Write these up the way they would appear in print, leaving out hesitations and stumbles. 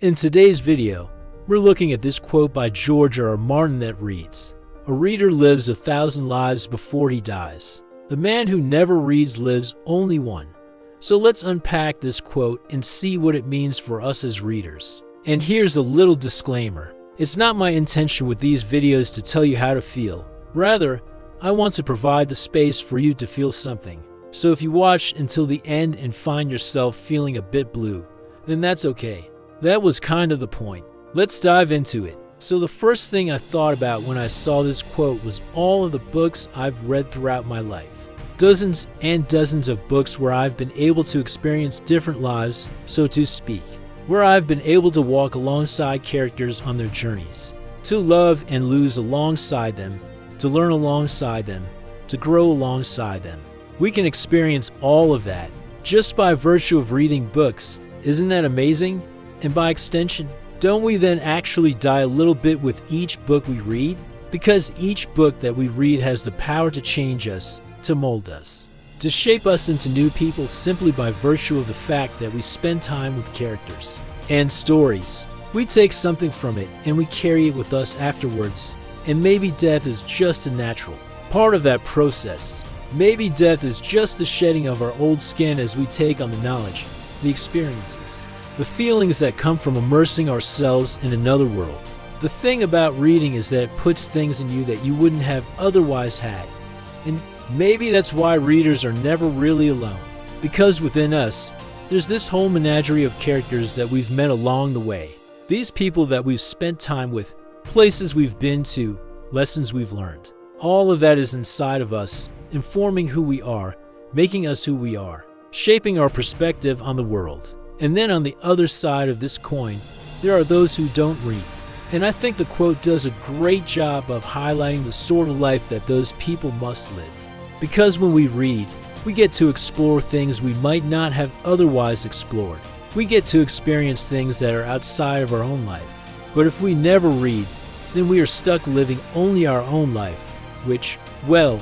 In today's video, we're looking at this quote by George R.R. Martin that reads, "A reader lives 1,000 lives before he dies. The man who never reads lives only one." So let's unpack this quote and see what it means for us as readers. And here's a little disclaimer. It's not my intention with these videos to tell you how to feel. Rather, I want to provide the space for you to feel something. So if you watch until the end and find yourself feeling a bit blue, then that's okay. That was kind of the point. Let's dive into it. So the first thing I thought about when I saw this quote was all of the books I've read throughout my life. Dozens and dozens of books where I've been able to experience different lives, so to speak. Where I've been able to walk alongside characters on their journeys. To love and lose alongside them. To learn alongside them. To grow alongside them. We can experience all of that just by virtue of reading books. Isn't that amazing? And by extension, don't we then actually die a little bit with each book we read? Because each book that we read has the power to change us, to mold us, to shape us into new people simply by virtue of the fact that we spend time with characters and stories. We take something from it and we carry it with us afterwards. And maybe death is just a natural part of that process. Maybe death is just the shedding of our old skin as we take on the knowledge, the experiences, the feelings that come from immersing ourselves in another world. The thing about reading is that it puts things in you that you wouldn't have otherwise had. And maybe that's why readers are never really alone. Because within us, there's this whole menagerie of characters that we've met along the way. These people that we've spent time with, places we've been to, lessons we've learned. All of that is inside of us, informing who we are, making us who we are, shaping our perspective on the world. And then on the other side of this coin, there are those who don't read. And I think the quote does a great job of highlighting the sort of life that those people must live. Because when we read, we get to explore things we might not have otherwise explored. We get to experience things that are outside of our own life. But if we never read, then we are stuck living only our own life, which, well,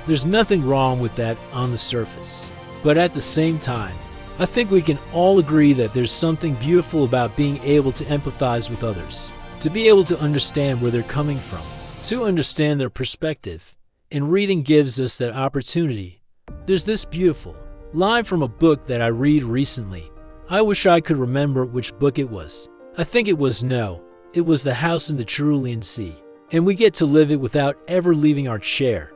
there's nothing wrong with that on the surface. But at the same time, I think we can all agree that there's something beautiful about being able to empathize with others, to be able to understand where they're coming from, to understand their perspective. And reading gives us that opportunity. There's this beautiful line from a book that I read recently. I wish I could remember which book it was. I think it was The House in the Cerulean Sea. And we get to live it without ever leaving our chair.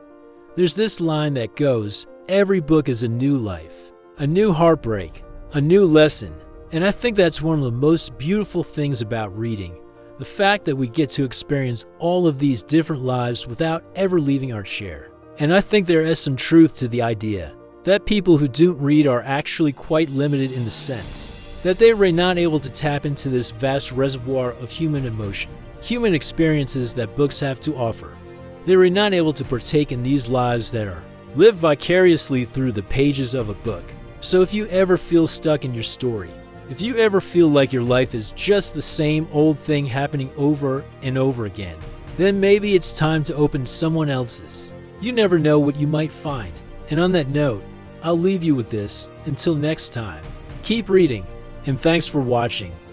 There's this line that goes, "Every book is a new life, a new heartbreak, a new lesson." And I think that's one of the most beautiful things about reading. The fact that we get to experience all of these different lives without ever leaving our chair. And I think there is some truth to the idea that people who don't read are actually quite limited in the sense that they are not able to tap into this vast reservoir of human emotion, human experiences that books have to offer. They are not able to partake in these lives that are lived vicariously through the pages of a book. So if you ever feel stuck in your story, if you ever feel like your life is just the same old thing happening over and over again, then maybe it's time to open someone else's. You never know what you might find. And on that note, I'll leave you with this. Until next time, keep reading, and thanks for watching.